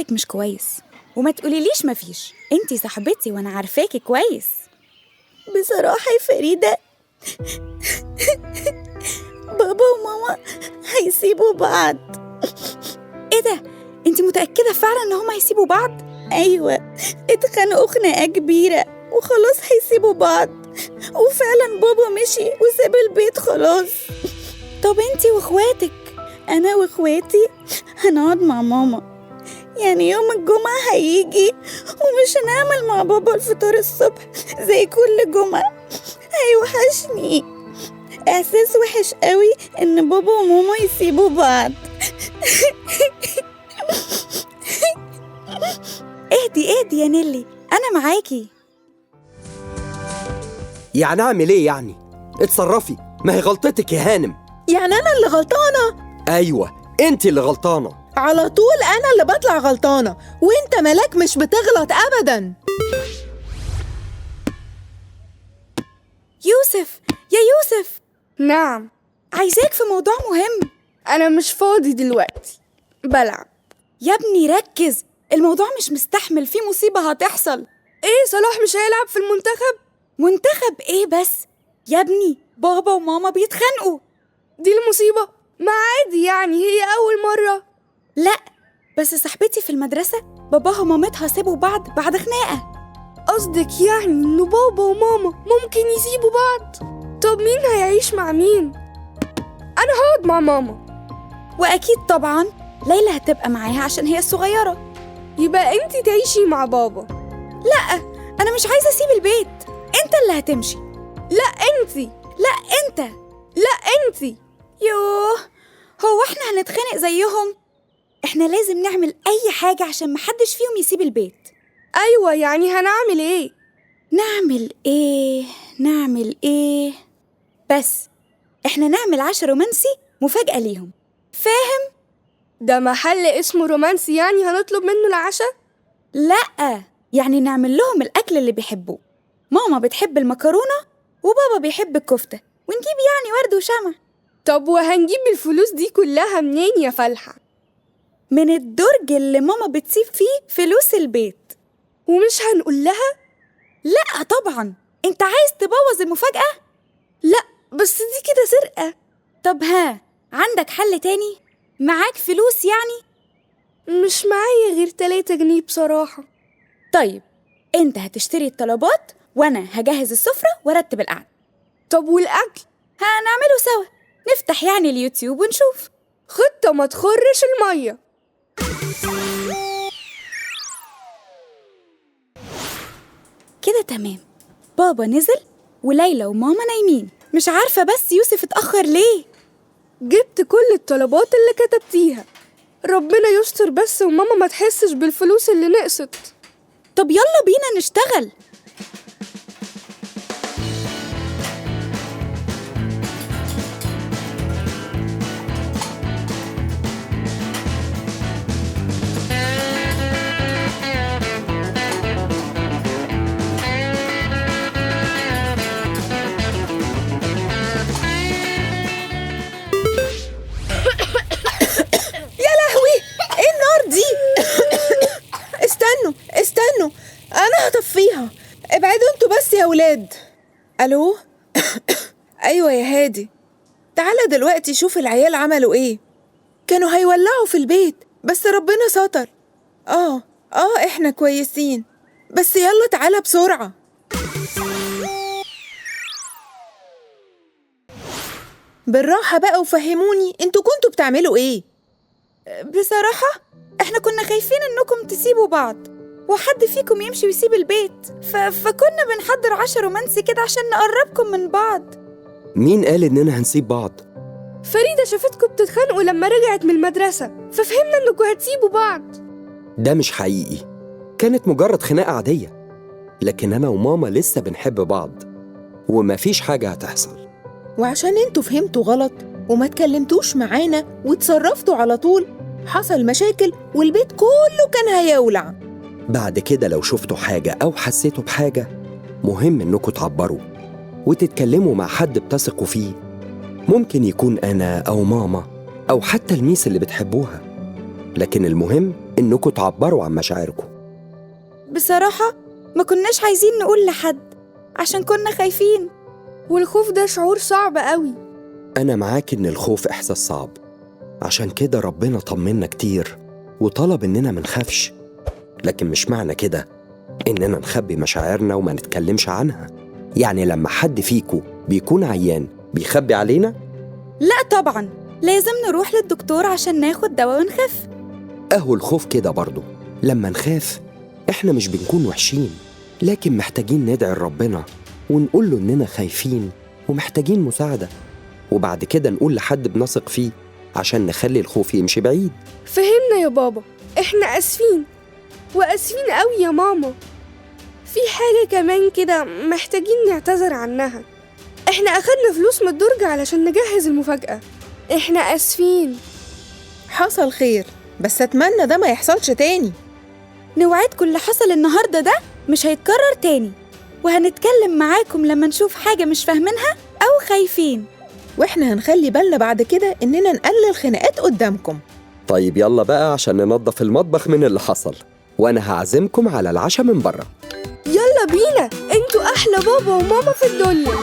شكلك مش كويس، وما تقوليليش مفيش. انتي صاحبتي وانا عارفاكي كويس. بصراحة يا فريدة بابا وماما هيسيبوا بعض. ايه ده؟ انتي متأكدة فعلا ان هما هيسيبوا بعض؟ أيوة، اتخانقوا خناقة كبيرة وخلاص هيسيبوا بعض، وفعلا بابا مشي وساب البيت خلاص. طب انتي واخواتك؟ أنا واخواتي هنقعد مع ماما، يعني يوم الجمعة هيجي ومش هنعمل مع بابا الفطار الصبح زي كل جمعة. هيوحشني. إحساس وحش قوي إن بابا وماما يسيبوا بعض. اهدي يا نيلي، أنا معاكي. يعني أعمل إيه يعني؟ اتصرفي، ما هي غلطتك يا هانم. يعني أنا اللي غلطانة؟ أيوة، أنت اللي غلطانة. على طول أنا اللي بطلع غلطانة، وإنت ملاك مش بتغلط أبداً. يوسف، يا يوسف. نعم. عايزاك في موضوع مهم. أنا مش فاضي دلوقتي، بلعب. يا ابني ركز، الموضوع مش مستحمل، في مصيبة هتحصل. إيه، صلاح مش هيلعب في المنتخب؟ منتخب ايه بس؟ يا ابني بابا وماما بيتخانقوا. دي المصيبة؟ ما عادي يعني، هي أول مرة. لا، بس صاحبتي في المدرسة باباها ومامتها سابوا بعض بعد خناقة. قصدك يعني إنه بابا وماما ممكن يسيبوا بعض؟ طب مين هيعيش مع مين؟ أنا هقعد مع ماما. وأكيد طبعا ليلى هتبقى معاها عشان هي الصغيرة. يبقى أنتي تعيشي مع بابا. لا، أنا مش عايزة أسيب البيت، أنت اللي هتمشي. لا أنتي. لا أنت. لا أنتي. يوه، هو احنا هنتخانق زيهم؟ احنا لازم نعمل أي حاجة عشان محدش فيهم يسيب البيت. أيوة، يعني هنعمل إيه؟ نعمل إيه؟ بس احنا نعمل عشاء رومانسي مفاجأة ليهم، فاهم؟ ده محل اسمه رومانسي، يعني هنطلب منه العشاء؟ لأ، يعني نعمل لهم الأكل اللي بيحبوه. ماما بتحب المكرونة وبابا بيحب الكفتة، ونجيب يعني ورد وشمع. طب وهنجيب الفلوس دي كلها منين يا فلحة؟ من الدرج اللي ماما بتسيب فيه فلوس البيت. ومش هنقول لها؟ لأ طبعا، انت عايز تبوظ المفاجأة؟ لأ، بس دي كده سرقة. طب ها، عندك حل تاني؟ معاك فلوس يعني؟ مش معايا غير 3 جنيه بصراحة. طيب انت هتشتري الطلبات وانا هجهز السفرة وارتب القعدة. طب والأكل؟ هنعمله سوا، نفتح يعني اليوتيوب ونشوف. خطة ما تخرش المية. كده تمام. بابا نزل وليلى وماما نايمين. مش عارفة بس يوسف اتأخر ليه؟ جبت كل الطلبات اللي كتبتيها، ربنا يستر بس وماما ما تحسش بالفلوس اللي نقصت. طب يلا بينا نشتغل. استنوا، أنا هطفيها. ابعدوا انتوا بس يا ولاد. ألو؟ أيوة يا هادي، تعالى دلوقتي شوف العيال عملوا ايه. كانوا هيولعوا في البيت بس ربنا ستر. احنا كويسين، بس يلا تعالى بسرعة. بالراحة بقى وفهموني انتوا كنتوا بتعملوا ايه؟ بصراحة احنا كنا خايفين انكم تسيبوا بعض وحد فيكم يمشي ويسيب البيت، فكنا بنحضر عشاء رومانسي كده عشان نقربكم من بعض. مين قال إننا هنسيب بعض؟ فريدة شافتكم بتتخانقوا لما رجعت من المدرسة، ففهمنا انكم هتسيبوا بعض. ده مش حقيقي، كانت مجرد خناقة عادية، لكن أنا وماما لسه بنحب بعض ومفيش حاجة هتحصل. وعشان انتوا فهمتوا غلط وما تكلمتوش معانا وتصرفتوا على طول، حصل مشاكل والبيت كله كان هيولع. بعد كده لو شفتوا حاجة أو حسيتوا بحاجة، مهم إنكم تعبروا وتتكلموا مع حد بتثقوا فيه. ممكن يكون أنا أو ماما أو حتى الميس اللي بتحبوها، لكن المهم إنكم تعبروا عن مشاعركم. بصراحة ما كناش عايزين نقول لحد عشان كنا خايفين. والخوف ده شعور صعب قوي. أنا معاك إن الخوف إحساس صعب، عشان كده ربنا طمنا كتير وطلب إننا منخافش، لكن مش معنى كده إننا نخبي مشاعرنا وما نتكلمش عنها. يعني لما حد فيكو بيكون عيان بيخبي علينا؟ لا طبعا، لازم نروح للدكتور عشان ناخد دواء ونخف. أهو الخوف كده برضو، لما نخاف إحنا مش بنكون وحشين، لكن محتاجين ندعي لربنا ونقول له إننا خايفين ومحتاجين مساعدة، وبعد كده نقول لحد بنثق فيه عشان نخلي الخوف يمشي بعيد. فهمنا يا بابا، احنا اسفين واسفين قوي يا ماما. في حاجة كمان كده محتاجين نعتذر عنها. احنا اخدنا فلوس من الدرج علشان نجهز المفاجأة. احنا اسفين. حصل خير، بس أتمنى ده ما يحصلش تاني. نوعدكم اللي حصل النهاردة ده مش هيتكرر تاني، وهنتكلم معاكم لما نشوف حاجة مش فاهمينها أو خايفين. وإحنا هنخلي بالنا بعد كده إننا نقلل خناقات قدامكم. طيب يلا بقى عشان ننظف المطبخ من اللي حصل، وأنا هعزمكم على العشاء من بره. يلا بينا، انتوا احلى بابا وماما في الدنيا.